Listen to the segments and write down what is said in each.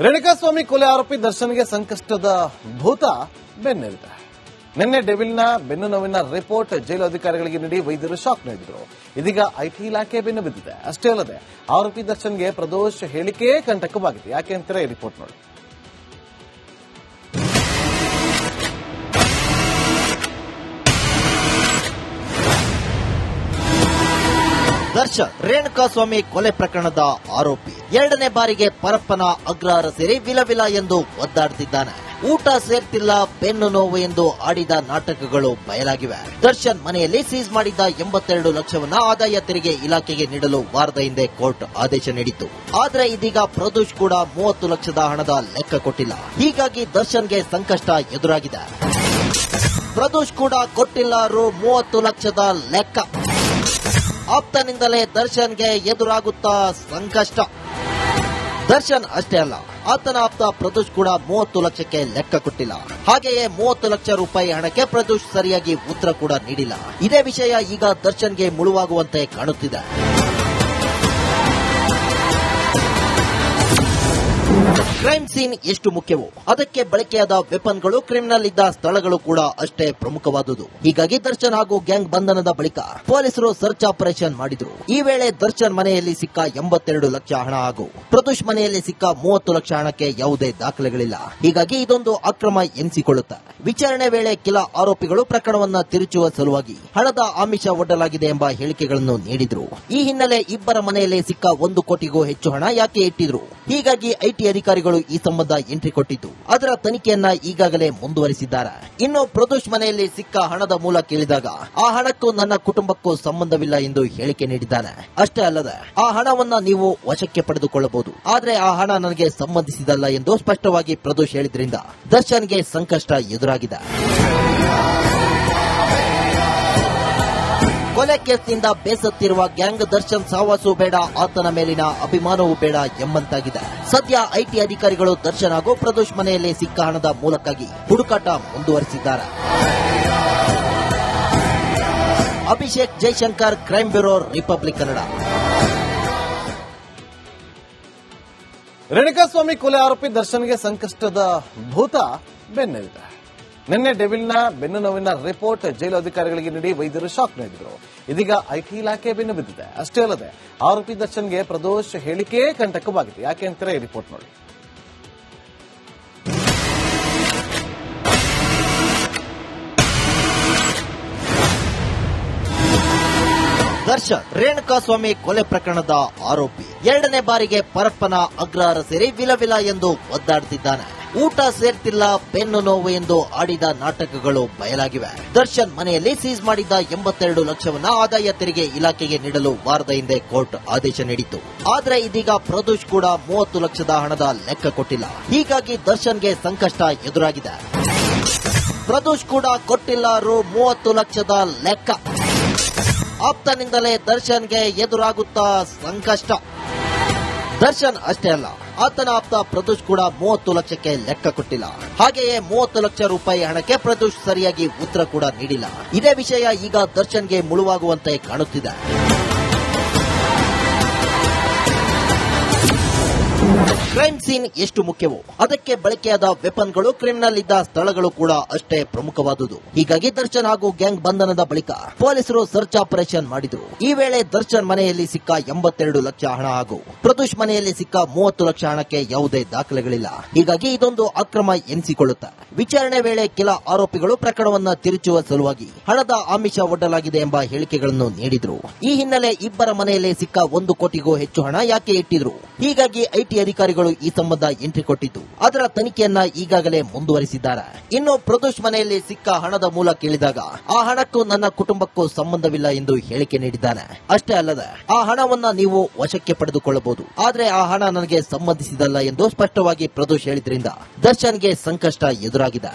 ರೇಣುಕಾಸ್ವಾಮಿ ಕೊಲೆ ಆರೋಪಿ ದರ್ಶನ್ಗೆ ಸಂಕಷ್ಟದ ಭೂತ ಬೆನ್ನೇರಿದೆ. ನಿನ್ನೆ ಡೆವಿಲ್ನ ಬೆನ್ನು ನೋವಿನ ರಿಪೋರ್ಟ್ ಜೈಲು ಅಧಿಕಾರಿಗಳಿಗೆ ನೀಡಿ ವೈದ್ಯರು ಶಾಕ್ ನೀಡಿದರು. ಇದೀಗ ಐಟಿ ಇಲಾಖೆ ಬೆನ್ನು ಬಿದ್ದಿದೆ. ಅಷ್ಟೇ ಅಲ್ಲದೆ ಆರೋಪಿ ದರ್ಶನ್ಗೆ ಪ್ರದೋಷ್ ಹೇಳಿಕೆ ಕಂಟಕವಾಗಿದೆ. ಯಾಕೆ ಅಂತಾರೆ ಈ ರಿಪೋರ್ಟ್ ನೋಡಿ. ದರ್ಶನ್ ರೇಣುಕಾಸ್ವಾಮಿ ಕೊಲೆ ಪ್ರಕರಣದ ಆರೋಪಿ ಎರಡನೇ ಬಾರಿಗೆ ಪರಪ್ಪನ ಅಗ್ರಹಾರ ಸೇರಿ ವಿಲವಿಲ ಎಂದು ಒದ್ದಾಡುತ್ತಿದ್ದಾನೆ. ಊಟ ಸೇರ್ತಿಲ್ಲ, ಬೆನ್ನು ನೋವು ಎಂದು ಆಡಿದ ನಾಟಕಗಳು ಬಯಲಾಗಿವೆ. ದರ್ಶನ್ ಮನೆಯಲ್ಲಿ ಸೀಸ್ ಮಾಡಿದ್ದ 82 ಲಕ್ಷವನ್ನ ಆದಾಯ ತೆರಿಗೆ ಇಲಾಖೆಗೆ ನೀಡಲು ವಾರದ ಹಿಂದೆ ಕೋರ್ಟ್ ಆದೇಶ ನೀಡಿತ್ತು. ಆದ್ರೆ ಇದೀಗ ಪ್ರದೋಷ್ ಕೂಡ 30 ಲಕ್ಷದ ಹಣದ ಲೆಕ್ಕ ಕೊಟ್ಟಿಲ್ಲ. ಹೀಗಾಗಿ ದರ್ಶನ್ಗೆ ಸಂಕಷ್ಟ ಎದುರಾಗಿದೆ. ಪ್ರದೋಷ್ ಕೂಡ ಕೊಟ್ಟಿಲ್ಲ ರು 30 ಲಕ್ಷದ ಲೆಕ್ಕ. ಆಪ್ತನಿಂದಲೇ ದರ್ಶನ್ಗೆ ಎದುರಾಗುತ್ತಾ ಸಂಕಷ್ಟ. ದರ್ಶನ್ ಅಷ್ಟೇ ಅಲ್ಲ, ಆತನ ಆಪ್ತ ಪ್ರದೋಷ್ ಕೂಡ 30 ಲಕ್ಷಕ್ಕೆ ಲೆಕ್ಕ ಕೊಟ್ಟಿಲ್ಲ. ಹಾಗೆಯೇ 30 ಲಕ್ಷ ರೂಪಾಯಿ ಹಣಕ್ಕೆ ಪ್ರದೋಷ್ ಸರಿಯಾಗಿ ಉತ್ತರ ಕೂಡ ನೀಡಿಲ್ಲ. ಇದೇ ವಿಷಯ ಈಗ ದರ್ಶನ್ಗೆ ಮುಳುವಾಗುವಂತೆ ಕಾಣುತ್ತಿದೆ. ಕ್ರೈಮ್ ಸೀನ್ ಎಷ್ಟು ಮುಖ್ಯವೋ ಅದಕ್ಕೆ ಬಳಕೆಯಾದ ವೆಪನ್ಗಳು, ಕ್ರಿಮಿನಲ್ ಇದ್ದ ಸ್ಥಳಗಳು ಕೂಡ ಅಷ್ಟೇ ಪ್ರಮುಖವಾದುದು. ಹೀಗಾಗಿ ದರ್ಶನ್ ಹಾಗೂ ಗ್ಯಾಂಗ್ ಬಂಧನದ ಬಳಿಕ ಪೊಲೀಸರು ಸರ್ಚ್ ಆಪರೇಷನ್ ಮಾಡಿದ್ರು. ಈ ವೇಳೆ ದರ್ಶನ್ ಮನೆಯಲ್ಲಿ ಸಿಕ್ಕ 82 ಲಕ್ಷ ಹಣ ಹಾಗೂ ಪ್ರದೋಷ್ ಮನೆಯಲ್ಲಿ ಸಿಕ್ಕ 30 ಲಕ್ಷ ಹಣಕ್ಕೆ ಯಾವುದೇ ದಾಖಲೆಗಳಿಲ್ಲ. ಹೀಗಾಗಿ ಇದೊಂದು ಅಕ್ರಮ ಎನಿಸಿಕೊಳ್ಳುತ್ತೆ. ವಿಚಾರಣೆ ವೇಳೆ ಕೆಲ ಆರೋಪಿಗಳು ಪ್ರಕರಣವನ್ನ ತಿರುಚುವ ಸಲುವಾಗಿ ಹಣದ ಆಮಿಷ ಒಡ್ಡಲಾಗಿದೆ ಎಂಬ ಹೇಳಿಕೆಗಳನ್ನು ನೀಡಿದ್ರು. ಈ ಹಿನ್ನೆಲೆ ಇಬ್ಬರ ಮನೆಯಲ್ಲಿ ಸಿಕ್ಕ 1 ಕೋಟಿಗೂ ಹೆಚ್ಚು ಹಣ ಯಾಕೆ ಇಟ್ಟಿದ್ರು? ಹೀಗಾಗಿ ಐಟಿ ಅಧಿಕಾರಿಗಳು ಈ ಸಂಬಂಧ ಎಂಟ್ರಿ ಕೊಟ್ಟಿದ್ದು ಅದರ ತನಿಖೆಯನ್ನ ಈಗಾಗಲೇ ಮುಂದುವರಿಸಿದ್ದಾರೆ. ಇನ್ನು ಪ್ರದೋಷ್ ಮನೆಯಲ್ಲಿ ಸಿಕ್ಕ ಹಣದ ಮೂಲ ಕೇಳಿದಾಗ ಆ ಹಣಕ್ಕೂ ನನ್ನ ಕುಟುಂಬಕ್ಕೂ ಸಂಬಂಧವಿಲ್ಲ ಎಂದು ಹೇಳಿಕೆ ನೀಡಿದ್ದಾನೆ. ಅಷ್ಟೇ ಅಲ್ಲದೆ ಆ ಹಣವನ್ನ ನೀವು ವಶಕ್ಕೆ ಪಡೆದುಕೊಳ್ಳಬಹುದು, ಆದ್ರೆ ಆ ಹಣ ನನಗೆ ಸಂಬಂಧಿಸಿದಲ್ಲ ಎಂದು ಸ್ಪಷ್ಟವಾಗಿ ಪ್ರದೋಷ್ ಹೇಳಿದ್ರಿಂದ ದರ್ಶನ್ಗೆ ಸಂಕಷ್ಟ ಎದುರಾಗಿದೆ. ಕೊಲೆ ಕೇಸ್ನಿಂದ ಬೇಸತ್ತಿರುವ ಗ್ಯಾಂಗ್ ದರ್ಶನ್ ಸಾವಾಸು ಬೇಡ, ಆತನ ಮೇಲಿನ ಅಭಿಮಾನವೂ ಬೇಡ ಎಂಬಂತಾಗಿದೆ. ಸದ್ಯ ಐಟಿ ಅಧಿಕಾರಿಗಳು ದರ್ಶನ್ ಹಾಗೂ ಪ್ರದೋಷ್ ಮನೆಯಲ್ಲಿ ಸಿಕ್ಕ ಹಣದ ಮೂಲಕ್ಕಾಗಿ ಹುಡುಕಾಟ ಮುಂದುವರಿಸಿದ್ದಾರೆ. Abhishek Jaishankar, crime bureau, republic Kannada. Renukaswamy ಕೊಲೆ ಆರೋಪಿ ದರ್ಶನ್ಗೆ ಸಂಕಷ್ಟದ ಭೂತ ಬೆನ್ನೇರಿದೆ. ನಿನ್ನೆ ಡೆವಿಲ್ನ ಬೆನ್ನು ನೋವಿನ ರಿಪೋರ್ಟ್ ಜೈಲು ಅಧಿಕಾರಿಗಳಿಗೆ ನೀಡಿ ವೈದ್ಯರು ಶಾಕ್ ನೀಡಿದರು. ಇದೀಗ ಐಟಿ ಇಲಾಖೆ ಬೆನ್ನು ಬಿದ್ದಿದೆ. ಅಷ್ಟೇ ಅಲ್ಲದೆ ಆರೋಪಿ ದರ್ಶನ್ಗೆ ಪ್ರದೋಷ್ ಹೇಳಿಕೆ ಕಂಟಕವಾಗಿದೆ. ಯಾಕೆ ಅಂತಾರೆ ಈ ರಿಪೋರ್ಟ್ ನೋಡಿ. ದರ್ಶನ್ ರೇಣುಕಾಸ್ವಾಮಿ ಕೊಲೆ ಪ್ರಕರಣದ ಆರೋಪಿ ಎರಡನೇ ಬಾರಿಗೆ ಪರಪ್ಪನ ಅಗ್ರಹಾರ ಸೇರಿ ವಿಲವಿಲ ಎಂದು ಒದ್ದಾಡುತ್ತಿದ್ದಾನೆ. ಊಟ ಸೇರ್ತಿಲ್ಲ, ಬೆನ್ನು ನೋವು ಎಂದು ಆಡಿದ ನಾಟಕಗಳು ಬಯಲಾಗಿವೆ. ದರ್ಶನ್ ಮನೆಯಲ್ಲಿ ಸೀಸ್ ಮಾಡಿದ್ದ 82 ಲಕ್ಷವನ್ನ ಆದಾಯ ತೆರಿಗೆ ಇಲಾಖೆಗೆ ನೀಡಲು ವಾರದ ಹಿಂದೆ ಕೋರ್ಟ್ ಆದೇಶ ನೀಡಿತ್ತು. ಆದ್ರೆ ಇದೀಗ ಪ್ರದೋಷ್ ಕೂಡ 30 ಲಕ್ಷದ ಹಣದ ಲೆಕ್ಕ ಕೊಟ್ಟಿಲ್ಲ. ಹೀಗಾಗಿ ದರ್ಶನ್ಗೆ ಸಂಕಷ್ಟ ಎದುರಾಗಿದೆ. ಪ್ರದೋಷ್ ಕೂಡ ಕೊಟ್ಟಿಲ್ಲ ರು 30 ಲಕ್ಷದ ಲೆಕ್ಕ. ಆಪ್ತನಿಂದಲೇ ದರ್ಶನ್ಗೆ ಎದುರಾಗುತ್ತಾ ಸಂಕಷ್ಟ. ದರ್ಶನ್ ಅಷ್ಟೇ ಅಲ್ಲ, ಆತನ ಆಪ್ತ ಪ್ರದೋಷ್ ಕೂಡ 30 ಲಕ್ಷಕ್ಕೆ ಲೆಕ್ಕ ಕೊಟ್ಟಿಲ್ಲ. ಹಾಗೆಯೇ 30 ಲಕ್ಷ ರೂಪಾಯಿ ಹಣಕ್ಕೆ ಪ್ರದೋಷ್ ಸರಿಯಾಗಿ ಉತ್ತರ ಕೂಡ ನೀಡಿಲ್ಲ. ಇದೇ ವಿಷಯ ಈಗ ದರ್ಶನ್ಗೆ ಮುಳುವಾಗುವಂತೆ ಕಾಣುತ್ತಿದೆ. ಕ್ರೈಮ್ ಸೀನ್ ಎಷ್ಟು ಮುಖ್ಯವೋ ಅದಕ್ಕೆ ಬಳಕೆಯಾದ ವೆಪನ್ಗಳು, ಕ್ರಿಮಿನಲ್ ಇದ್ದ ಸ್ಥಳಗಳು ಕೂಡ ಅಷ್ಟೇ ಪ್ರಮುಖವಾದುದು. ಹೀಗಾಗಿ ದರ್ಶನ್ ಹಾಗೂ ಗ್ಯಾಂಗ್ ಬಂಧನದ ಬಳಿಕ ಪೊಲೀಸರು ಸರ್ಚ್ ಆಪರೇಷನ್ ಮಾಡಿದ್ರು. ಈ ವೇಳೆ ದರ್ಶನ್ ಮನೆಯಲ್ಲಿ ಸಿಕ್ಕ 82 ಲಕ್ಷ ಹಣ ಹಾಗೂ ಪ್ರದೋಷ್ ಮನೆಯಲ್ಲಿ ಸಿಕ್ಕ 30 ಲಕ್ಷ ಹಣಕ್ಕೆ ಯಾವುದೇ ದಾಖಲೆಗಳಿಲ್ಲ. ಹೀಗಾಗಿ ಇದೊಂದು ಅಕ್ರಮ ಎನಿಸಿಕೊಳ್ಳುತ್ತೆ. ವಿಚಾರಣೆ ವೇಳೆ ಕೆಲ ಆರೋಪಿಗಳು ಪ್ರಕರಣವನ್ನ ತಿರುಚುವ ಸಲುವಾಗಿ ಹಣದ ಆಮಿಷ ಒಡ್ಡಲಾಗಿದೆ ಎಂಬ ಹೇಳಿಕೆಗಳನ್ನು ನೀಡಿದ್ರು. ಈ ಹಿನ್ನೆಲೆ ಇಬ್ಬರ ಮನೆಯಲ್ಲಿ ಸಿಕ್ಕ 1 ಕೋಟಿಗೂ ಹೆಚ್ಚು ಹಣ ಯಾಕೆ ಇಟ್ಟಿದ್ರು? ಹೀಗಾಗಿ ಐಟಿ ಅಧಿಕಾರಿಗಳು ಈ ಸಂಬಂಧ ಎಂಟ್ರಿ ಕೊಟ್ಟಿದ್ದು ಅದರ ತನಿಖೆಯನ್ನ ಈಗಾಗಲೇ ಮುಂದುವರಿಸಿದ್ದಾರೆ. ಇನ್ನು ಪ್ರದೋಷ್ ಮನೆಯಲ್ಲಿ ಸಿಕ್ಕ ಹಣದ ಮೂಲ ಕೇಳಿದಾಗ ಆ ಹಣಕ್ಕೂ ನನ್ನ ಕುಟುಂಬಕ್ಕೂ ಸಂಬಂಧವಿಲ್ಲ ಎಂದು ಹೇಳಿಕೆ ನೀಡಿದ್ದಾನೆ. ಅಷ್ಟೇ ಅಲ್ಲದೆ ಆ ಹಣವನ್ನ ನೀವು ವಶಕ್ಕೆ ಪಡೆದುಕೊಳ್ಳಬಹುದು, ಆದ್ರೆ ಆ ಹಣ ನನಗೆ ಸಂಬಂಧಿಸಿದಲ್ಲ ಎಂದು ಸ್ಪಷ್ಟವಾಗಿ ಪ್ರದೋಷ್ ಹೇಳಿದ್ರಿಂದ ದರ್ಶನ್ಗೆ ಸಂಕಷ್ಟ ಎದುರಾಗಿದೆ.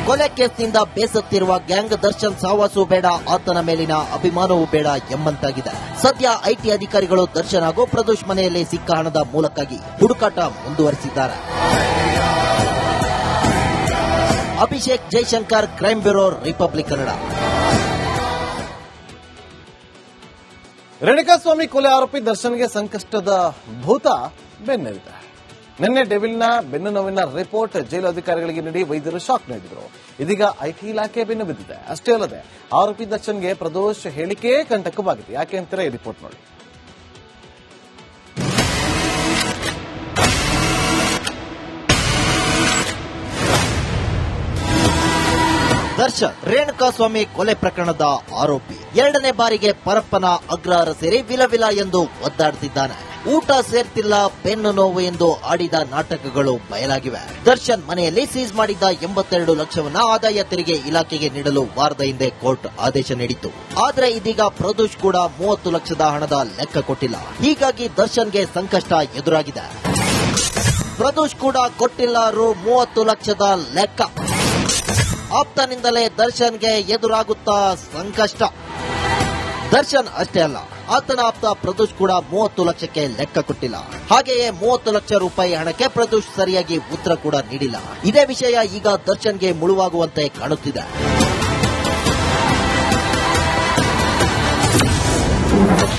ಕೊಲೆ ಕೇಸ್ನಿಂದ ಬೇಸತ್ತಿರುವ ಗ್ಯಾಂಗ್ ದರ್ಶನ್ ಸಾವಾಸು ಬೇಡ, ಆತನ ಮೇಲಿನ ಅಭಿಮಾನವೂ ಬೇಡ ಎಂಬಂತಾಗಿದೆ. ಸದ್ಯ ಐಟಿ ಅಧಿಕಾರಿಗಳು ದರ್ಶನ್ ಹಾಗೂ ಪ್ರದೋಷ್ ಮನೆಯಲ್ಲಿ ಸಿಕ್ಕ ಹಣದ ಮೂಲಕ್ಕಾಗಿ ಹುಡುಕಾಟ ಮುಂದುವರಿಸಿದ್ದಾರೆ. Abhishek Jaishankar, crime bureau, republic Kannada. Renukaswamy ಕೊಲೆ ಆರೋಪಿ ದರ್ಶನ್ಗೆ ಸಂಕಷ್ಟದ ಭೂತ ಬೆನ್ನಲ್ಲಿದೆ. ನಿನ್ನೆ ಡೆವಿಲ್ನ ಬೆನ್ನು ನೋವಿನ ರಿಪೋರ್ಟ್ ಜೈಲು ಅಧಿಕಾರಿಗಳಿಗೆ ನೀಡಿ ವೈದ್ಯರು ಶಾಕ್ ನೀಡಿದರು. ಇದೀಗ ಐಟಿ ಇಲಾಖೆ ಬೆನ್ನು ಬಿದ್ದಿದೆ. ಅಷ್ಟೇ ಅಲ್ಲದೆ ಆರೋಪಿ ದರ್ಶನ್ಗೆ ಪ್ರದೋಷ್ ಹೇಳಿಕೆ ಕಂಟಕವಾಗಿದೆ. ಯಾಕೆ ಅಂತೀರಾ ಈ ರಿಪೋರ್ಟ್ ನೋಡಿ. ದರ್ಶನ್ ರೇಣುಕಾಸ್ವಾಮಿ ಕೊಲೆ ಪ್ರಕರಣದ ಆರೋಪಿ ಎರಡನೇ ಬಾರಿಗೆ ಪರಪ್ಪನ ಅಗ್ರಹಾರ ಸೇರಿ ವಿಲವಿಲ ಎಂದು ಒದ್ದಾಡುತ್ತಿದ್ದಾನೆ. ಊಟ ಸೇರ್ತಿಲ್ಲ, ಬೆನ್ನು ನೋವು ಎಂದು ಆಡಿದ ನಾಟಕಗಳು ಬಯಲಾಗಿವೆ. ದರ್ಶನ್ ಮನೆಯಲ್ಲಿ ಸೀಸ್ ಮಾಡಿದ್ದ 82 ಲಕ್ಷವನ್ನ ಆದಾಯ ತೆರಿಗೆ ಇಲಾಖೆಗೆ ನೀಡಲು ವಾರದ ಹಿಂದೆ ಕೋರ್ಟ್ ಆದೇಶ ನೀಡಿತ್ತು. ಆದರೆ ಇದೀಗ ಪ್ರದೋಷ್ ಕೂಡ 30 ಲಕ್ಷದ ಹಣದ ಲೆಕ್ಕ ಕೊಟ್ಟಿಲ್ಲ. ಹೀಗಾಗಿ ದರ್ಶನ್ಗೆ ಸಂಕಷ್ಟ ಎದುರಾಗಿದೆ. ಪ್ರದೋಷ್ ಕೂಡ ಕೊಟ್ಟಿಲ್ಲ ರು 30 ಲಕ್ಷದ ಲೆಕ್ಕ. ಆಪ್ತನಿಂದಲೇ ದರ್ಶನ್ಗೆ ಎದುರಾಗುತ್ತಾ ಸಂಕಷ್ಟ. ದರ್ಶನ್ ಅಷ್ಟೇ ಅಲ್ಲ, ಆತನ ಆಪ್ತ ಪ್ರದೋಷ್ ಕೂಡ 30 ಲಕ್ಷಕ್ಕೆ ಲೆಕ್ಕ ಕೊಟ್ಟಿಲ್ಲ. ಹಾಗೆಯೇ 30 ಲಕ್ಷ ರೂಪಾಯಿ ಹಣಕ್ಕೆ ಪ್ರದೋಷ್ ಸರಿಯಾಗಿ ಉತ್ತರ ಕೂಡ ನೀಡಿಲ್ಲ. ಇದೇ ವಿಷಯ ಈಗ ದರ್ಶನ್ಗೆ ಮುಳುವಾಗುವಂತೆ ಕಾಣುತ್ತಿದೆ.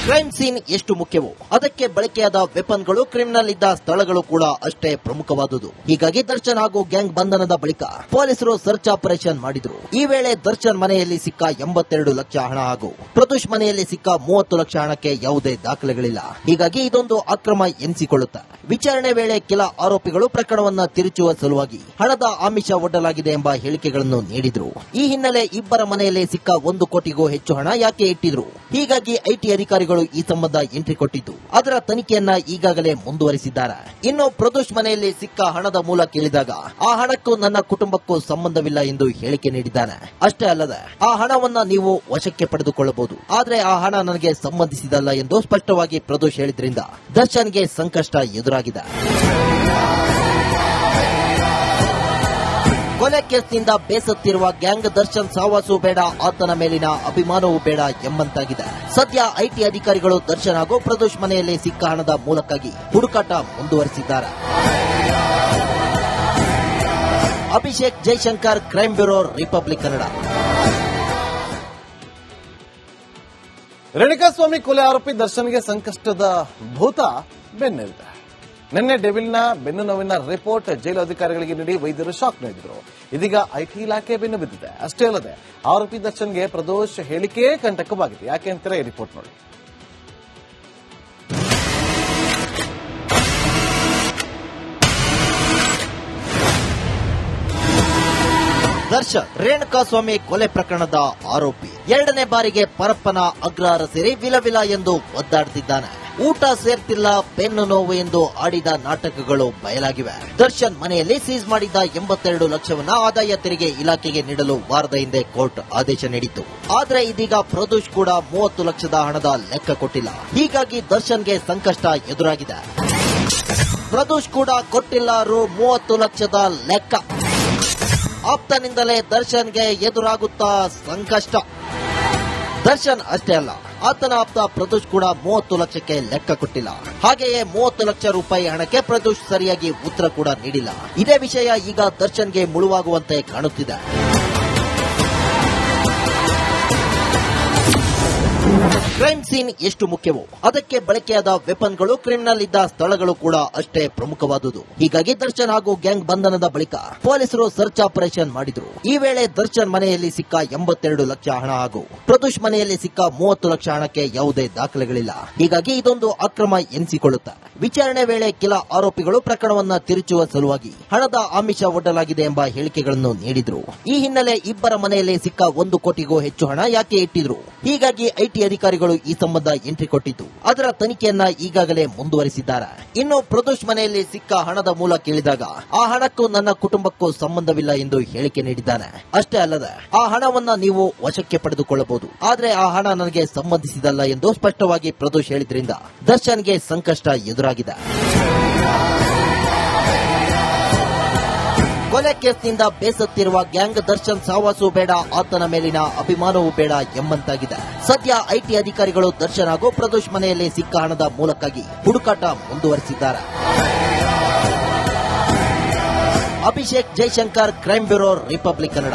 ಕ್ರೈಮ್ ಸೀನ್ ಎಷ್ಟು ಮುಖ್ಯವೋ ಅದಕ್ಕೆ ಬಳಕೆಯಾದ ವೆಪನ್ಗಳು, ಕ್ರಿಮಿನಲ್ ಇದ್ದ ಸ್ಥಳಗಳು ಕೂಡ ಅಷ್ಟೇ ಪ್ರಮುಖವಾದುದು. ಹೀಗಾಗಿ ದರ್ಶನ್ ಹಾಗೂ ಗ್ಯಾಂಗ್ ಬಂಧನದ ಬಳಿಕ ಪೊಲೀಸರು ಸರ್ಚ್ ಆಪರೇಷನ್ ಮಾಡಿದ್ರು. ಈ ವೇಳೆ ದರ್ಶನ್ ಮನೆಯಲ್ಲಿ ಸಿಕ್ಕ 82 ಲಕ್ಷ ಹಣ ಹಾಗೂ ಪ್ರದೋಷ್ ಮನೆಯಲ್ಲಿ ಸಿಕ್ಕ 30 ಲಕ್ಷ ಹಣಕ್ಕೆ ಯಾವುದೇ ದಾಖಲೆಗಳಿಲ್ಲ. ಹೀಗಾಗಿ ಇದೊಂದು ಅಕ್ರಮ ಎನಿಸಿಕೊಳ್ಳುತ್ತೆ. ವಿಚಾರಣೆ ವೇಳೆ ಕೆಲ ಆರೋಪಿಗಳು ಪ್ರಕರಣವನ್ನ ತಿರುಚುವ ಸಲುವಾಗಿ ಹಣದ ಆಮಿಷ ಒಡ್ಡಲಾಗಿದೆ ಎಂಬ ಹೇಳಿಕೆಗಳನ್ನು ನೀಡಿದ್ರು. ಈ ಹಿನ್ನೆಲೆ ಇಬ್ಬರ ಮನೆಯಲ್ಲಿ ಸಿಕ್ಕ 1 ಕೋಟಿಗೂ ಹೆಚ್ಚು ಹಣ ಯಾಕೆ ಇಟ್ಟಿದ್ರು? ಹೀಗಾಗಿ ಐಟಿ ಅಧಿಕಾರಿಗಳು ಈ ಸಂಬಂಧ ಎಂಟ್ರಿ ಕೊಟ್ಟಿದ್ದು ಅದರ ತನಿಖೆಯನ್ನ ಈಗಾಗಲೇ ಮುಂದುವರಿಸಿದ್ದಾರೆ. ಇನ್ನು ಪ್ರದೋಷ್ ಮನೆಯಲ್ಲಿ ಸಿಕ್ಕ ಹಣದ ಮೂಲ ಕೇಳಿದಾಗ ಆ ಹಣಕ್ಕೂ ನನ್ನ ಕುಟುಂಬಕ್ಕೂ ಸಂಬಂಧವಿಲ್ಲ ಎಂದು ಹೇಳಿಕೆ ನೀಡಿದ್ದಾನೆ. ಅಷ್ಟೇ ಅಲ್ಲದೆ ಆ ಹಣವನ್ನ ನೀವು ವಶಕ್ಕೆ ಪಡೆದುಕೊಳ್ಳಬಹುದು, ಆದ್ರೆ ಆ ಹಣ ನನಗೆ ಸಂಬಂಧಿಸಿದಲ್ಲ ಎಂದು ಸ್ಪಷ್ಟವಾಗಿ ಪ್ರದೋಷ್ ಹೇಳಿದ್ರಿಂದ ದರ್ಶನ್ಗೆ ಸಂಕಷ್ಟ ಎದುರಾಗಿದೆ. ಕೊಲೆ ಕೇಸ್ನಿಂದ ಬೇಸತ್ತಿರುವ ಗ್ಯಾಂಗ್ ದರ್ಶನ್ ಸಾವಾಸು ಬೇಡ, ಆತನ ಮೇಲಿನ ಅಭಿಮಾನವೂ ಬೇಡ ಎಂಬಂತಾಗಿದೆ. ಸದ್ಯ ಐಟಿ ಅಧಿಕಾರಿಗಳು ದರ್ಶನ್ ಹಾಗೂ ಪ್ರದೋಷ್ ಮನೆಯಲ್ಲಿ ಸಿಕ್ಕ ಹಣದ ಮೂಲಕ್ಕಾಗಿ ಹುಡುಕಾಟ ಮುಂದುವರೆಸಿದ್ದಾರೆ. Abhishek Jaishankar, crime bureau, republic Kannada. Renukaswamy ಕೊಲೆ ಆರೋಪಿ ದರ್ಶನ್ಗೆ ಸಂಕಷ್ಟದ ಭೂತ ಬೆನ್ನಲ್ಲಿದೆ. ನಿನ್ನೆ ಡೆವಿಲ್ನ ಬೆನ್ನು ನೋವಿನ ರಿಪೋರ್ಟ್ ಜೈಲು ಅಧಿಕಾರಿಗಳಿಗೆ ನೀಡಿ ವೈದ್ಯರು ಶಾಕ್ ನೀಡಿದರು. ಇದೀಗ ಐಟಿ ಇಲಾಖೆ ಬೆನ್ನು ಬಿದ್ದಿದೆ. ಅಷ್ಟೇ ಅಲ್ಲದೆ ಆರೋಪಿ ದರ್ಶನ್ಗೆ ಪ್ರದೋಷ್ ಹೇಳಿಕೆ ಕಂಟಕವಾಗಿದೆ. ಯಾಕೆ ಅಂತೀರಾ ಈ ರಿಪೋರ್ಟ್ ನೋಡಿ. ದರ್ಶನ್ ರೇಣುಕಾಸ್ವಾಮಿ ಕೊಲೆ ಪ್ರಕರಣದ ಆರೋಪಿ ಎರಡನೇ ಬಾರಿಗೆ ಪರಪ್ಪನ ಅಗ್ರಹಾರ ಸೇರಿ ವಿಲವಿಲ ಎಂದು ಒದ್ದಾಡುತ್ತಿದ್ದಾನೆ. ಊಟ ಸೇರ್ತಿಲ್ಲ, ಬೆನ್ನು ನೋವು ಎಂದು ಆಡಿದ ನಾಟಕಗಳು ಬಯಲಾಗಿವೆ. ದರ್ಶನ್ ಮನೆಯಲ್ಲಿ ಸೀಸ್ ಮಾಡಿದ್ದ 82 ಲಕ್ಷವನ್ನ ಆದಾಯ ತೆರಿಗೆ ಇಲಾಖೆಗೆ ನೀಡಲು ವಾರದ ಹಿಂದೆ ಕೋರ್ಟ್ ಆದೇಶ ನೀಡಿತ್ತು. ಆದ್ರೆ ಇದೀಗ ಪ್ರದೋಷ್ ಕೂಡ 30 ಲಕ್ಷದ ಹಣದ ಲೆಕ್ಕ ಕೊಟ್ಟಿಲ್ಲ. ಹೀಗಾಗಿ ದರ್ಶನ್ಗೆ ಸಂಕಷ್ಟ ಎದುರಾಗಿದೆ. ಪ್ರದೋಷ್ ಕೂಡ ಕೊಟ್ಟಿಲ್ಲ ರು 30 ಲಕ್ಷದ ಲೆಕ್ಕ. ಆಪ್ತನಿಂದಲೇ ದರ್ಶನ್ಗೆ ಎದುರಾಗುತ್ತಾ ಸಂಕಷ್ಟ. ದರ್ಶನ್ ಅಷ್ಟೇ ಅಲ್ಲ, ಆತನ ಆಪ್ತ ಪ್ರದೋಷ್ ಕೂಡ 30 ಲಕ್ಷಕ್ಕೆ ಲೆಕ್ಕ ಕೊಟ್ಟಿಲ್ಲ. ಹಾಗೆಯೇ 30 ಲಕ್ಷ ರೂಪಾಯಿ ಹಣಕ್ಕೆ ಪ್ರದೋಷ್ ಸರಿಯಾಗಿ ಉತ್ತರ ಕೂಡ ನೀಡಿಲ್ಲ. ಇದೇ ವಿಷಯ ಈಗ ದರ್ಶನ್ಗೆ ಮುಳುವಾಗುವಂತೆ ಕಾಣುತ್ತಿದೆ. ಕ್ರೈಮ್ ಸೀನ್ ಎಷ್ಟು ಮುಖ್ಯವೋ ಅದಕ್ಕೆ ಬಳಕೆಯಾದ ವೆಪನ್ಗಳು, ಕ್ರಿಮಿನಲ್ ಇದ್ದ ಸ್ಥಳಗಳು ಕೂಡ ಅಷ್ಟೇ ಪ್ರಮುಖವಾದುದು. ಹೀಗಾಗಿ ದರ್ಶನ್ ಹಾಗೂ ಗ್ಯಾಂಗ್ ಬಂಧನದ ಬಳಿಕ ಪೊಲೀಸರು ಸರ್ಚ್ ಆಪರೇಷನ್ ಮಾಡಿದ್ರು. ಈ ವೇಳೆ ದರ್ಶನ್ ಮನೆಯಲ್ಲಿ ಸಿಕ್ಕ 82 ಲಕ್ಷ ಹಣ ಹಾಗೂ ಪ್ರದೋಷ್ ಮನೆಯಲ್ಲಿ ಸಿಕ್ಕ 30 ಲಕ್ಷ ಹಣಕ್ಕೆ ಯಾವುದೇ ದಾಖಲೆಗಳಿಲ್ಲ. ಹೀಗಾಗಿ ಇದೊಂದು ಅಕ್ರಮ ಎನಿಸಿಕೊಳ್ಳುತ್ತೆ. ವಿಚಾರಣೆ ವೇಳೆ ಕೆಲ ಆರೋಪಿಗಳು ಪ್ರಕರಣವನ್ನ ತಿರುಚುವ ಸಲುವಾಗಿ ಹಣದ ಆಮಿಷ ಒಡ್ಡಲಾಗಿದೆ ಎಂಬ ಹೇಳಿಕೆಗಳನ್ನು ನೀಡಿದ್ರು. ಈ ಹಿನ್ನೆಲೆ ಇಬ್ಬರ ಮನೆಯಲ್ಲಿ ಸಿಕ್ಕ 1 ಕೋಟಿಗೂ ಹೆಚ್ಚು ಹಣ ಯಾಕೆ ಇಟ್ಟಿದ್ರು? ಹೀಗಾಗಿ ಐಟಿ ಅಧಿಕಾರಿಗಳು ಈ ಸಂಬಂಧ ಎಂಟ್ರಿ ಕೊಟ್ಟಿದ್ದು ಅದರ ತನಿಖೆಯನ್ನ ಈಗಾಗಲೇ ಮುಂದುವರಿಸಿದ್ದಾರೆ. ಇನ್ನು ಪ್ರದೋಷ್ ಮನೆಯಲ್ಲಿ ಸಿಕ್ಕ ಹಣದ ಮೂಲ ಕೇಳಿದಾಗ ಆ ಹಣಕ್ಕೂ ನನ್ನ ಕುಟುಂಬಕ್ಕೂ ಸಂಬಂಧವಿಲ್ಲ ಎಂದು ಹೇಳಿಕೆ ನೀಡಿದ್ದಾನೆ. ಅಷ್ಟೇ ಅಲ್ಲದೆ ಆ ಹಣವನ್ನ ನೀವು ವಶಕ್ಕೆ ಪಡೆದುಕೊಳ್ಳಬಹುದು, ಆದ್ರೆ ಆ ಹಣ ನನಗೆ ಸಂಬಂಧಿಸಿದಲ್ಲ ಎಂದು ಸ್ಪಷ್ಟವಾಗಿ ಪ್ರದೋಷ್ ಹೇಳಿದ್ರಿಂದ ದರ್ಶನ್ಗೆ ಸಂಕಷ್ಟ ಎದುರಾಗಿದೆ. ಕೊಲೆ ಕೇಸ್ನಿಂದ ಬೇಸತ್ತಿರುವ ಗ್ಯಾಂಗ್ ದರ್ಶನ್ ಸಾವಾಸು ಬೇಡ, ಆತನ ಮೇಲಿನ ಅಭಿಮಾನವೂ ಬೇಡ ಎಂಬಂತಾಗಿದೆ. ಸದ್ಯ ಐಟಿ ಅಧಿಕಾರಿಗಳು ದರ್ಶನ್ ಹಾಗೂ ಪ್ರದೋಷ್ ಮನೆಯಲ್ಲಿ ಸಿಕ್ಕ ಹಣದ ಮೂಲಕ್ಕಾಗಿ ಹುಡುಕಾಟ ಮುಂದುವರೆಸಿದ್ದಾರೆ. Abhishek Jaishankar, crime bureau, republic Kannada.